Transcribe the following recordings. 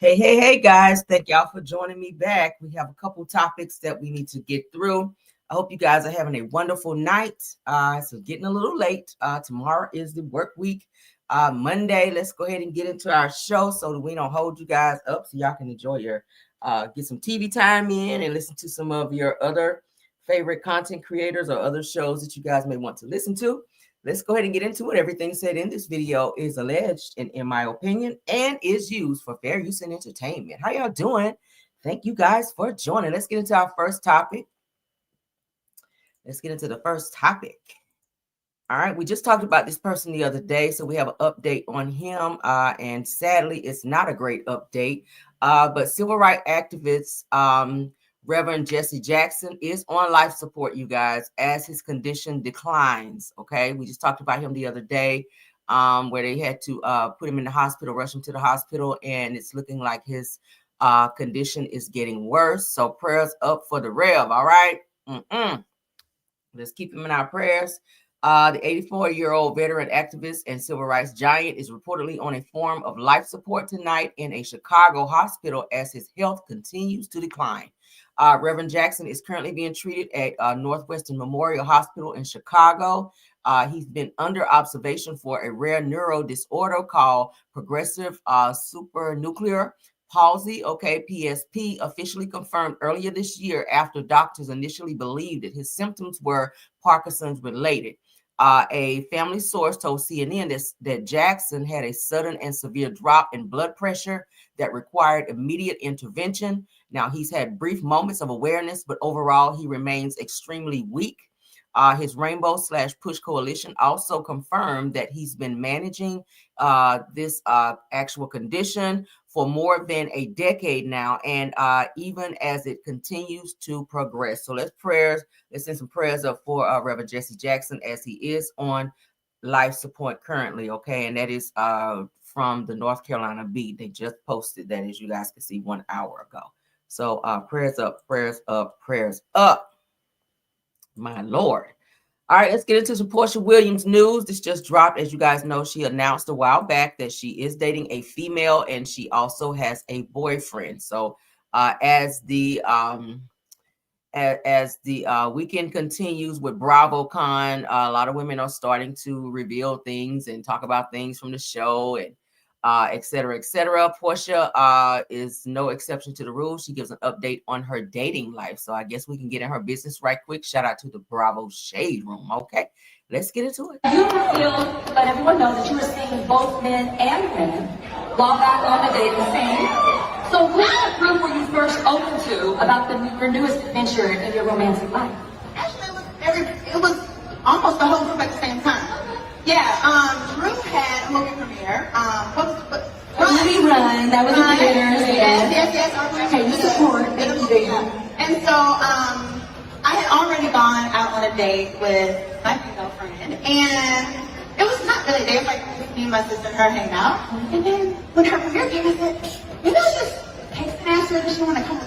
Hey, guys. Thank y'all for joining me back. We have a couple topics that we need to get through. I hope you guys are having a wonderful night. So getting a little late. Tomorrow is the work week. Monday, let's go ahead and get into our show so that we don't hold you guys up so y'all can enjoy your, get some TV time in and listen to some of your other favorite content creators or other shows that you guys may want to listen to. Let's go ahead and get into it. Everything said in this video is alleged and in my opinion and is used for fair use and entertainment. How y'all doing? Thank you guys for joining. Let's get into our first topic. Let's get into the first topic. All right, we just talked about this person the other day, so we have an update on him. And sadly, it's not a great update. But civil rights activists, Reverend Jessie Jackson is on life support, you guys, as his condition declines. Okay, we just talked about him the other day, where they had to put him in the hospital, rush him to the hospital, and it's looking like his condition is getting worse. So prayers up for the Rev. All right, let's keep him in our prayers. The 84-year-old veteran activist and civil rights giant is reportedly on a form of life support tonight in a Chicago hospital as his health continues to decline. Reverend Jackson is currently being treated at Northwestern Memorial Hospital in Chicago. He's been under observation for a rare neuro disorder called progressive supranuclear palsy, okay, PSP, officially confirmed earlier this year after doctors initially believed that his symptoms were Parkinson's related. A family source told CNN that Jackson had a sudden and severe drop in blood pressure that required immediate intervention. Now, he's had brief moments of awareness, but overall, he remains extremely weak. His Rainbow/Push Coalition also confirmed that he's been managing this actual condition for more than a decade now, and even as it continues to progress. So let's send some prayers up for Reverend Jessie Jackson as he is on life support currently, okay? And that is from the North Carolina Beat. They just posted that, as you guys can see, 1 hour ago. So prayers up, prayers up, prayers up. My Lord. All right, let's get into some Porsha Williams news. This just dropped. As you guys know, she announced a while back that she is dating a female and she also has a boyfriend. So as the weekend continues with BravoCon, a lot of women are starting to reveal things and talk about things from the show and et cetera, et cetera. Porsha is no exception to the rule. She gives an update on her dating life. So I guess we can get in her business right quick. Shout out to the Bravo Shade Room. Okay, let's get into it. You revealed, let everyone know that you were seeing both men and women while back on the dating scene. So what group were you first open to about your newest adventure in your romantic life? Actually, it was almost the whole group at the same time. Yeah, Drew had a movie premiere. Movie Run, that was the theaters. Yes. Okay, you support. And so, I had already gone out on a date with my female friend, and it was not really a date, like me and my sister and her hanging out. And then when her premiere came, I said, just take an answer if she want to come.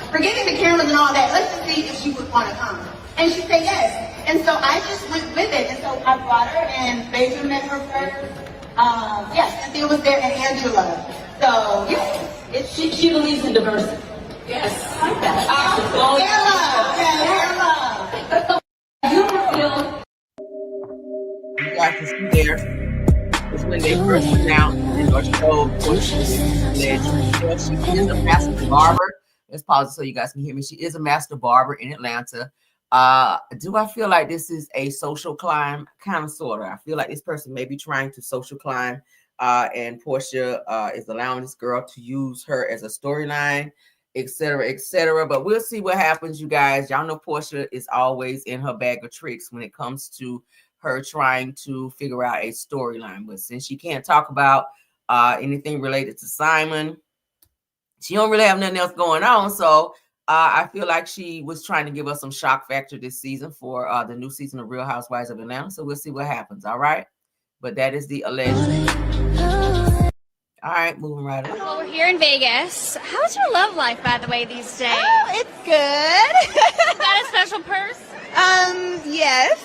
Forgetting the cameras and all that, let's just see if she would want to come. And she said yes. And so I just went with it. And so I brought her, and Phaedra met her first. Cynthia was there, and Angela. So, yes. She believes in diversity. Yes. I like that. You guys can see there is when they first announced and or showed Porsha she is a master barber. Let's pause it so you guys can hear me. She is a master barber in Atlanta. Do I feel like this is a social climb? Kind of, sort of. I feel like this person may be trying to social climb, and Porsha is allowing this girl to use her as a storyline, et cetera, et cetera. But we'll see what happens, you guys. Y'all know Porsha is always in her bag of tricks when it comes to her trying to figure out a storyline. But since she can't talk about anything related to Simon, she don't really have nothing else going on. So I feel like she was trying to give us some shock factor this season for the new season of Real Housewives of Atlanta. So we'll see what happens. All right. But that is the alleged. All right, moving right along. Well, we're here in Vegas. How's your love life, by the way, these days? Oh, it's good. Got a special purse? Yes.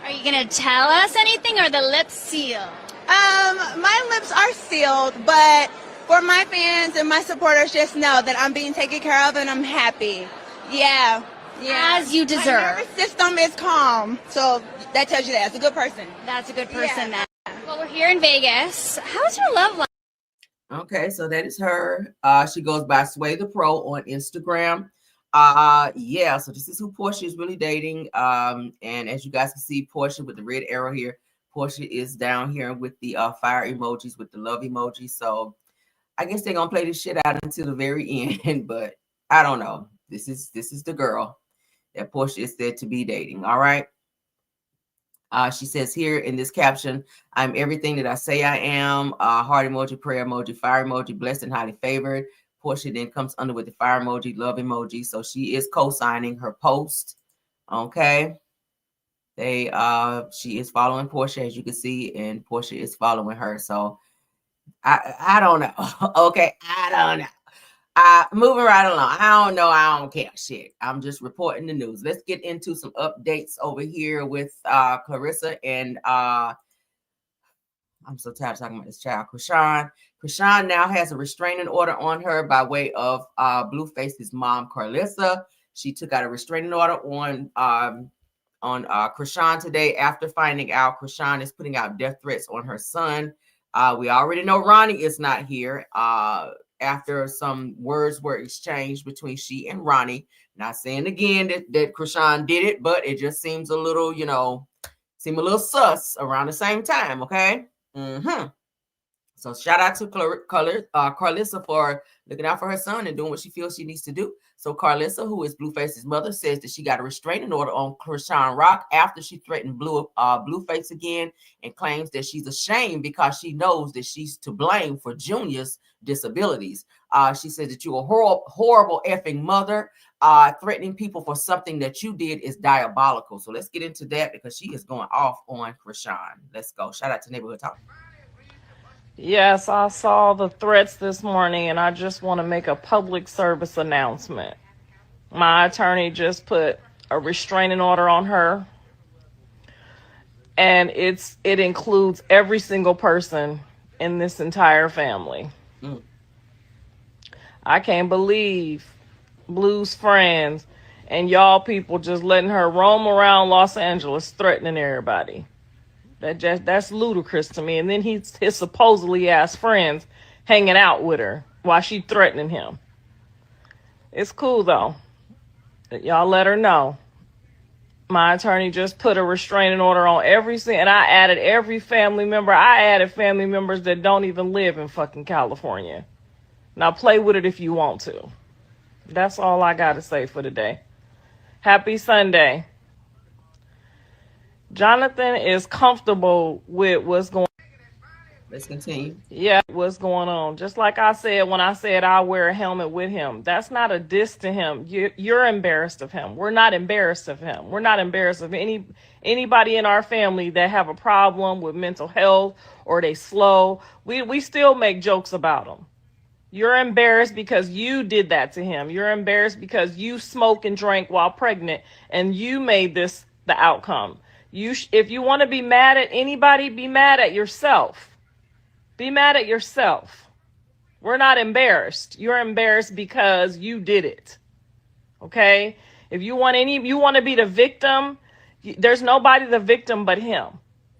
Are you going to tell us anything or the lips sealed? My lips are sealed, but for my fans and my supporters, just know that I'm being taken care of and I'm happy. Yeah. As you deserve. My nervous system is calm, so that tells you that. It's a good person. That's a good person. Yeah. Well, we're here in Vegas. How's your love life? Okay, so that is her. She goes by Sway the Pro on Instagram. Yeah, so this is who Porsha is really dating. And as you guys can see, Porsha with the red arrow here. Porsha is down here with the fire emojis, with the love emoji. So I guess they're gonna play this shit out until the very end, but I don't know. This is the girl that Porsha is said to be dating. All right. She says here in this caption, I'm everything that I say I am. Heart emoji, prayer emoji, fire emoji, blessed and highly favored. Porsha then comes under with the fire emoji, love emoji. So she is co-signing her post. Okay. She is following Porsha, as you can see, and Porsha is following her. So I don't know. Okay. I don't know. Moving right along. I don't know. I don't care. Shit. I'm just reporting the news. Let's get into some updates over here with Clarissa and I'm so tired of talking about this child. Chrisean. Chrisean now has a restraining order on her by way of Blueface's mom, Carlissa. She took out a restraining order on Chrisean today after finding out Chrisean is putting out death threats on her son. We already know Ronnie is not here. After some words were exchanged between she and Ronnie. Not saying again that Chrisean did it, but it just seems a little, seem a little sus around the same time, okay? So shout out to Carlissa for looking out for her son and doing what she feels she needs to do. So Carlissa, who is Blueface's mother, says that she got a restraining order on Chrisean Rock after she threatened Blueface again, and claims that she's ashamed because she knows that she's to blame for Junior's disabilities. She says that you're a horrible effing mother. Threatening people for something that you did is diabolical. So let's get into that because she is going off on Chrisean. Let's go. Shout out to Neighborhood Talk. Yes, I saw the threats this morning, and I just want to make a public service announcement. My attorney just put a restraining order on her, and it includes every single person in this entire family. I can't believe Blue's friends and y'all people just letting her roam around Los Angeles threatening everybody. That's ludicrous to me. And then his supposedly ass friends hanging out with her while she threatening him. It's cool though. Y'all let her know. My attorney just put a restraining order on and I added every family member. I added family members that don't even live in fucking California. Now play with it if you want to. That's all I got to say for today. Happy Sunday. Jonathan is comfortable with what's going on. Let's continue. Yeah, what's going on. Just like I said when I said I'll wear a helmet with him. That's not a diss to him. You're embarrassed of him. We're not embarrassed of him. We're not embarrassed of anybody in our family that have a problem with mental health or they slow. We still make jokes about them. You're embarrassed because you did that to him. You're embarrassed because you smoked and drank while pregnant and you made this the outcome. If you want to be mad at anybody, be mad at yourself. Be mad at yourself. We're not embarrassed. You're embarrassed because you did it. Okay? If you want to be the victim, there's nobody the victim but him.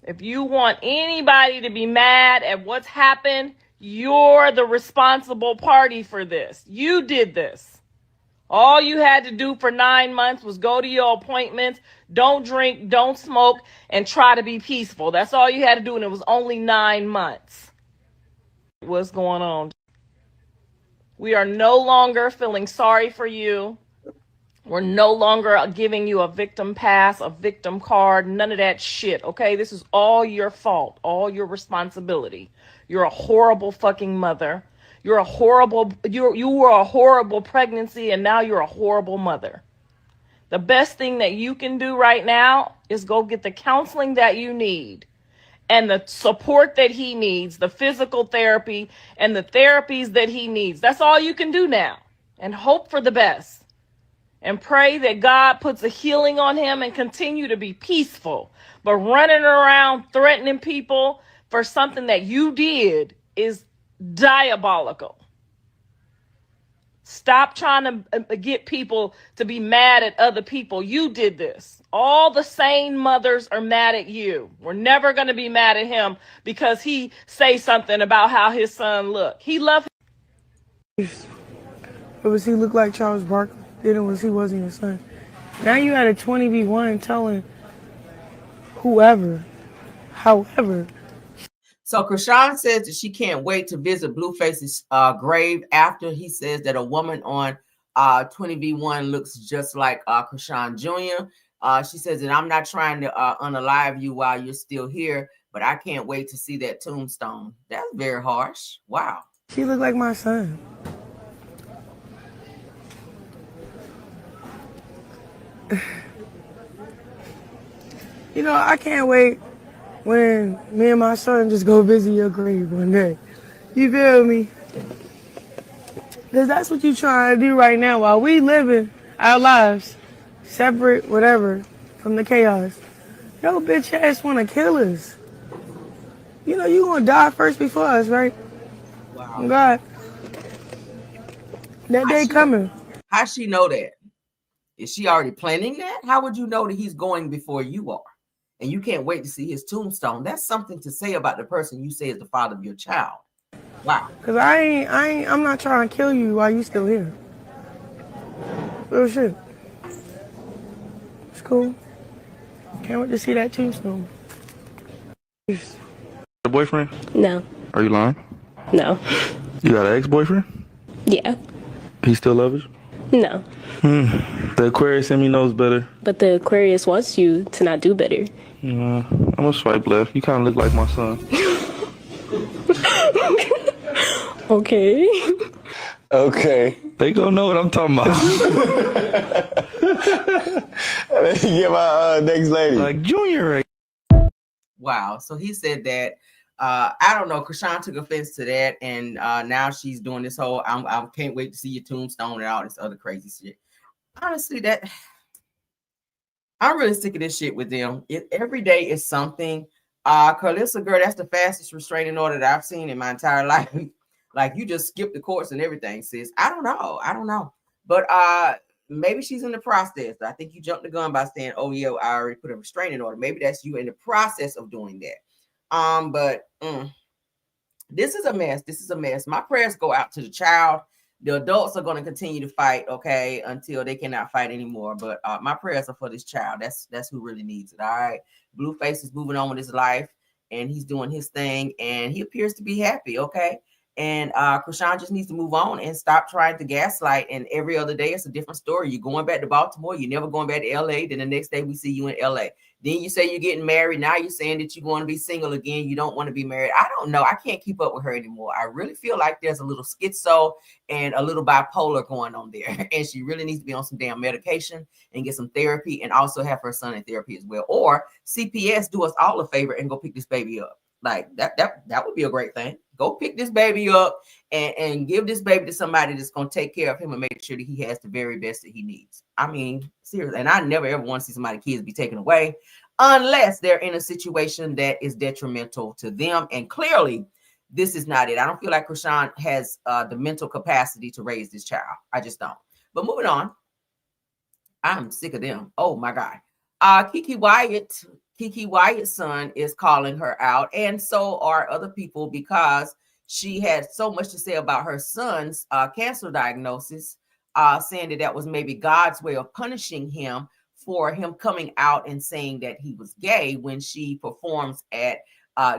If you want anybody to be mad at what's happened, you're the responsible party for this. You did this. All you had to do for 9 months was go to your appointments, don't drink, don't smoke, and try to be peaceful. That's all you had to do, and it was only 9 months. What's going on? We are no longer feeling sorry for you. We're no longer giving you a victim pass, a victim card, none of that shit, okay? This is all your fault, all your responsibility. You're a horrible fucking mother. You were a horrible pregnancy, and now you're a horrible mother. The best thing that you can do right now is go get the counseling that you need and the support that he needs, the physical therapy and the therapies that he needs. That's all you can do now, and hope for the best and pray that God puts a healing on him and continue to be peaceful. But running around threatening people, for something that you did is diabolical. Stop trying to get people to be mad at other people. You did this. All the sane mothers are mad at you. We're never going to be mad at him because he say something about how his son look. He loved It was he looked like Charles Barkley. Then it was he wasn't your son. Now you had a 20v1 telling whoever, however. So Chrisean says that she can't wait to visit Blueface's grave after he says that a woman on 20v1 looks just like Chrisean Jr. She says that I'm not trying to unalive you while you're still here, but I can't wait to see that tombstone. That's very harsh. Wow. She looked like my son. You know, I can't wait when me and my son just go visit your grave one day. You feel me? Because that's what you're trying to do right now while we living our lives separate, whatever, from the chaos. Yo, bitch ass want to kill us. You know, you going to die first before us, right? Wow. Oh, God. That day coming. How she know that? Is she already planning that? How would you know that he's going before you are? And you can't wait to see his tombstone. That's something to say about the person you say is the father of your child. Wow. Cause I'm not trying to kill you while you still here. Real shit. It's cool. Can't wait to see that tombstone. A boyfriend? No. Are you lying? No. You got an ex-boyfriend? Yeah. He still loves you? No. The Aquarius in me knows better. But the Aquarius wants you to not do better. I'm gonna swipe left. You kind of look like my son. Okay. Okay. They gonna know what I'm talking about. Let me get my next lady. Like Junior. Wow. So he said that. I don't know. Chrisean took offense to that, and now she's doing this whole I can't wait to see your tombstone and all this other crazy shit. Honestly, that I'm really sick of this shit with them. Every day is something. Carlissa, girl, that's the fastest restraining order that I've seen in my entire life. Like, you just skip the courts and everything, sis. I don't know. But maybe she's in the process. I think you jumped the gun by saying, oh yeah, I already put a restraining order. Maybe that's you in the process of doing that. But this is a mess. My prayers go out to the child. The adults are going to continue to fight, okay, until they cannot fight anymore. But my prayers are for this child. That's who really needs it. All right. Blueface is moving on with his life, and he's doing his thing, and he appears to be happy, okay? And Chrisean just needs to move on and stop trying to gaslight. And every other day, it's a different story. You're going back to Baltimore. You're never going back to LA. Then the next day, we see you in LA. Then you say you're getting married. Now you're saying that you want to be single again. You don't want to be married. I don't know. I can't keep up with her anymore. I really feel like there's a little schizo and a little bipolar going on there. And she really needs to be on some damn medication and get some therapy, and also have her son in therapy as well. Or CPS, do us all a favor and go pick this baby up. Like that would be a great thing. Go pick this baby up and give this baby to somebody that's going to take care of him and make sure that he has the very best that he needs. I mean, seriously. And I never ever want to see somebody's kids be taken away unless they're in a situation that is detrimental to them. And clearly, this is not it. I don't feel like Chrisean has the mental capacity to raise this child. I just don't. But moving on. I'm sick of them. Oh, my God. Keke Wyatt's son is calling her out, and so are other people, because she had so much to say about her son's cancer diagnosis, saying that was maybe God's way of punishing him for him coming out and saying that he was gay when she performs at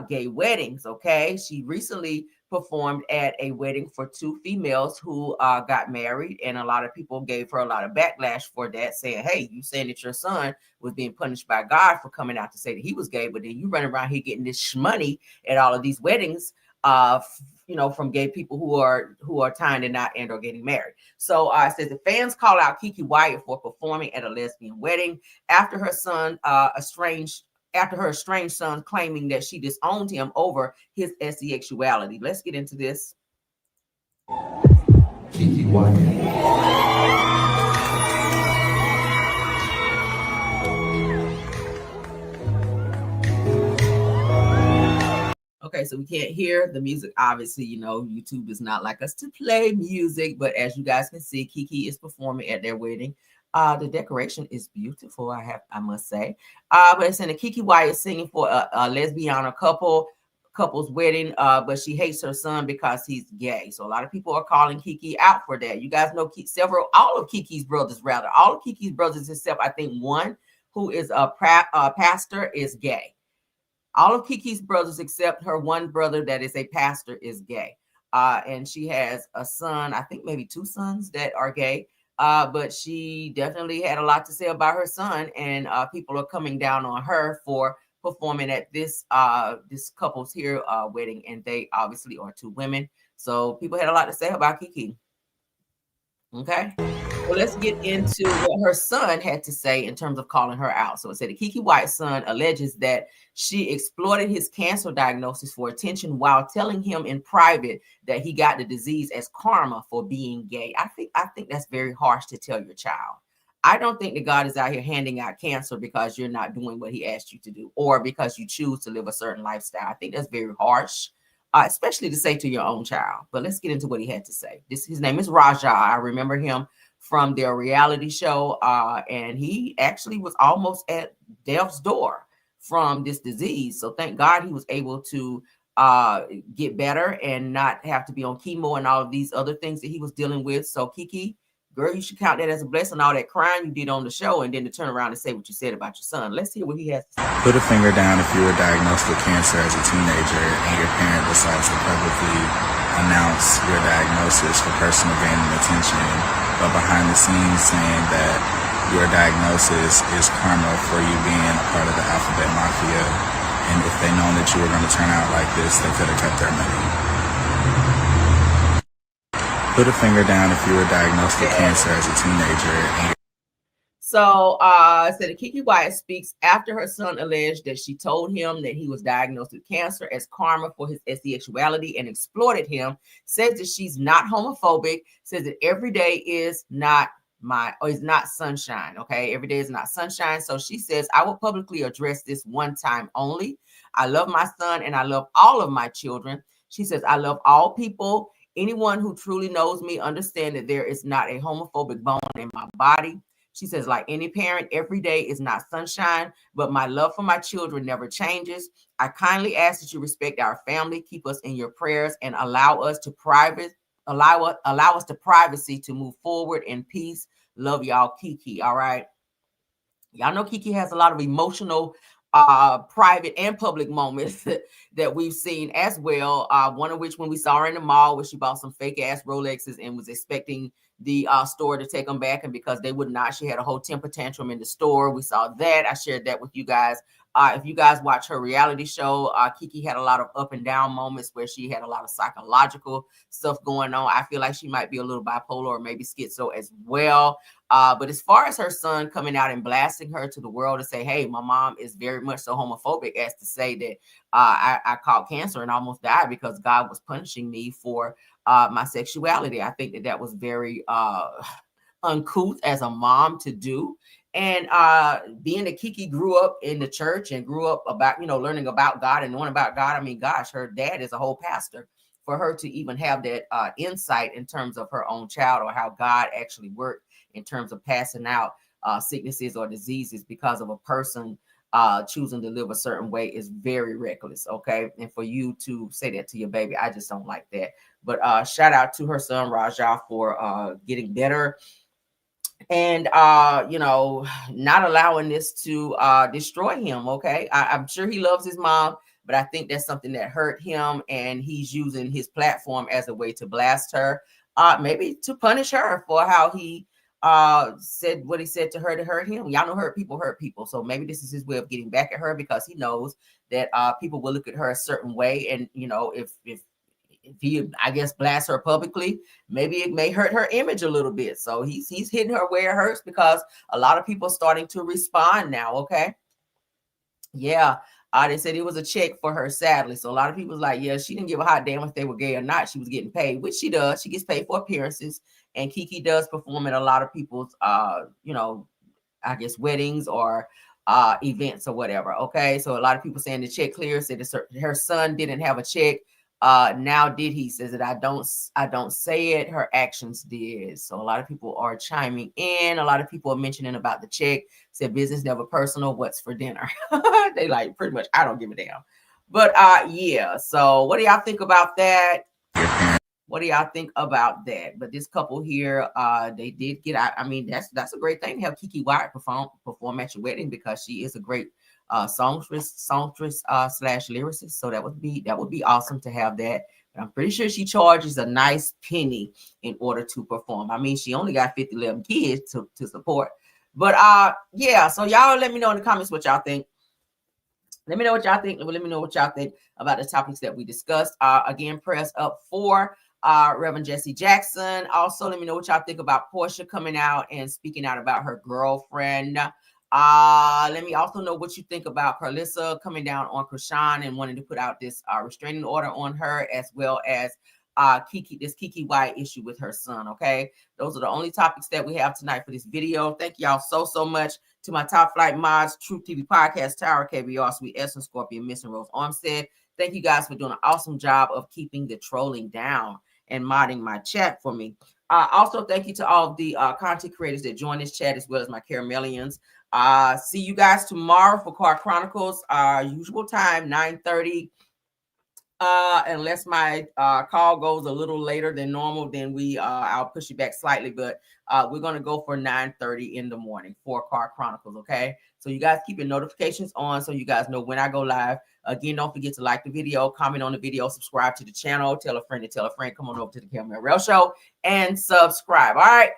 gay weddings. Okay, she recently performed at a wedding for two females who got married, and a lot of people gave her a lot of backlash for that, saying, hey, you saying that your son was being punished by God for coming out to say that he was gay, but then you run around here getting this shmoney at all of these weddings, from gay people who are tying the knot and are getting married. So it says the fans call out Keke Wyatt for performing at a lesbian wedding after her estranged son claiming that she disowned him over his sexuality. Let's get into this. Keke Wyatt. Okay, so we can't hear the music. Obviously, you know, YouTube does not like us to play music, but as you guys can see, Keke is performing at their wedding. The decoration is beautiful, I must say. But it's in a Keke Wyatt singing for a lesbian couple's wedding, but she hates her son because he's gay. So a lot of people are calling Keke out for that. You guys know all of Keke's brothers, except I think one who is a pastor is gay. All of Keke's brothers except her one brother that is a pastor is gay. And she has a son, I think maybe two sons that are gay. But she definitely had a lot to say about her son, and people are coming down on her for performing at this couple's here wedding, and they obviously are two women. So people had a lot to say about Keke. Okay. Well, let's get into what her son had to say in terms of calling her out. So it said, Keke Wyatt's son alleges that she exploited his cancer diagnosis for attention while telling him in private that he got the disease as karma for being gay. I think that's very harsh to tell your child. I don't think that God is out here handing out cancer because you're not doing what he asked you to do, or because you choose to live a certain lifestyle. I think that's very harsh. Especially to say to your own child. But let's get into what he had to say. His name is Raja. I remember him from their reality show, and he actually was almost at death's door from this disease. So thank God he was able to get better and not have to be on chemo and all of these other things that he was dealing with. So Keke, girl, you should count that as a blessing, all that crying you did on the show, and then to turn around and say what you said about your son. Let's hear what he has to say. Put a finger down if you were diagnosed with cancer as a teenager and your parent decides to publicly announce your diagnosis for personal gain and attention, but behind the scenes saying that your diagnosis is karma for you being a part of the alphabet mafia, and if they'd known that you were going to turn out like this, they could have kept their money. Put a finger down if you were diagnosed with cancer as a teenager. So said that Keke Wyatt speaks after her son alleged that she told him that he was diagnosed with cancer as karma for his asexuality and exploited him. Says that she's not homophobic. Says that every day is not sunshine. Okay, every day is not sunshine. So she says, I will publicly address this one time only. I love my son and I love all of my children. She says, I love all people. Anyone who truly knows me understand that there is not a homophobic bone in my body. She says, like any parent, every day is not sunshine, but my love for my children never changes. I kindly ask that you respect our family, keep us in your prayers, and allow us to privacy to move forward in peace. Love y'all, Keke. All right. Y'all know Keke has a lot of emotional private and public moments that we've seen as well. One of which when we saw her in the mall where she bought some fake ass Rolexes and was expecting the store to take them back, and because they would not, she had a whole temper tantrum in the store. We saw that. I shared that with you guys. If you guys watch her reality show, Keke had a lot of up and down moments where she had a lot of psychological stuff going on. I feel like she might be a little bipolar or maybe schizo as well. But as far as her son coming out and blasting her to the world to say, hey, my mom is very much so homophobic, as to say that I caught cancer and almost died because God was punishing me for my sexuality. I think that was very uncouth as a mom to do. And being that Keke grew up in the church and grew up about, learning about God and knowing about God. I mean, gosh, her dad is a whole pastor. For her to even have that insight in terms of her own child, or how God actually worked in terms of passing out sicknesses or diseases because of a person choosing to live a certain way, is very reckless. Okay. And for you to say that to your baby, I just don't like that. But shout out to her son, Raja, for getting better. And not allowing this to destroy him. Okay. I'm sure he loves his mom, but I think that's something that hurt him, and he's using his platform as a way to blast her, maybe to punish her for how he said what he said to her to hurt him. Y'all know hurt people. So maybe this is his way of getting back at her, because he knows that people will look at her a certain way. And, if he, I guess, blasts her publicly, maybe it may hurt her image a little bit. So he's hitting her where it hurts, because a lot of people are starting to respond now. Okay. Yeah. They said it was a check for her, sadly. So a lot of people was like, yeah, she didn't give a hot damn if they were gay or not. She was getting paid, which she does. She gets paid for appearances. And Keke does perform at a lot of people's, I guess, weddings or events or whatever. Okay, so a lot of people saying the check clear, said her son didn't have a check. Now did he? Says that I don't say it, her actions did. So a lot of people are chiming in. A lot of people are mentioning about the check. Said business never personal, what's for dinner? They like pretty much I don't give a damn. But yeah, so what do y'all think about that? What do y'all think about that? But this couple here, they did get out. I mean, that's a great thing to have Keke Wyatt perform at your wedding, because she is a great songstress slash lyricist. So that would be awesome to have that. But I'm pretty sure she charges a nice penny in order to perform. I mean, she only got 11 kids to support. But yeah, so y'all let me know in the comments what y'all think. Let me know what y'all think. Let me know what y'all think about the topics that we discussed. Again, prayers up for Reverend Jessie Jackson. Also, let me know what y'all think about Porsha coming out and speaking out about her girlfriend. Let me also know what you think about Carlissa coming down on Chrisean and wanting to put out this restraining order on her, as well as Keke Wyatt issue with her son. Okay, those are the only topics that we have tonight for this video. Thank y'all so much to my top flight mods, Truth TV Podcast, Tower, KBR, Sweet Essence, Scorpion, Missing Rose Armstead. Thank you guys for doing an awesome job of keeping the trolling down and modding my chat for me. Also, thank you to all of the content creators that join this chat, as well as my Caramelians. See you guys tomorrow for Car Chronicles, usual time, 9:30. Unless my call goes a little later than normal, then I'll push it back slightly, but we're going to go for 9:30 in the morning for Car Chronicles. Okay, so you guys keep your notifications on so you guys know when I go live. Again, don't forget to like the video, comment on the video, subscribe to the channel, tell a friend to tell a friend. Come on over to the Caramel Rail Show and subscribe. All right,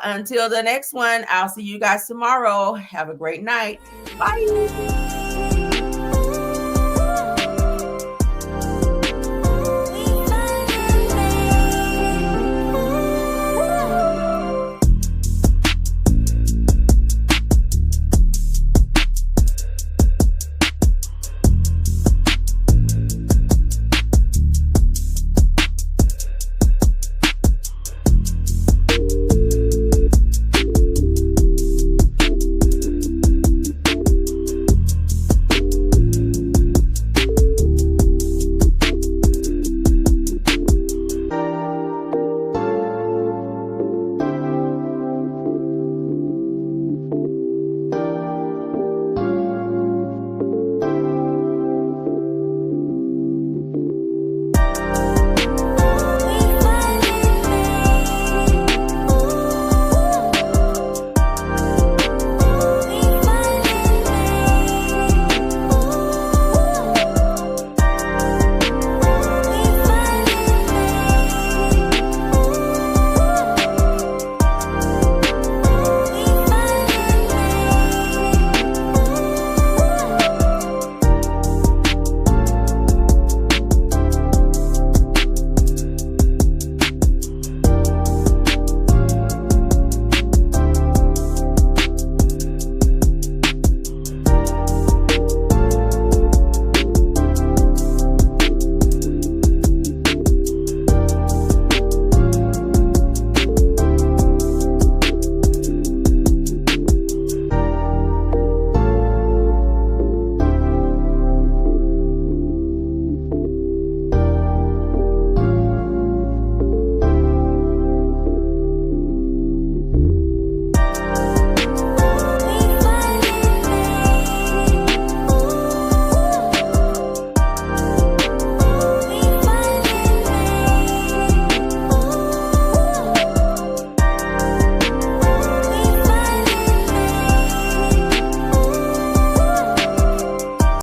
until the next one, I'll see you guys tomorrow. Have a great night. Bye.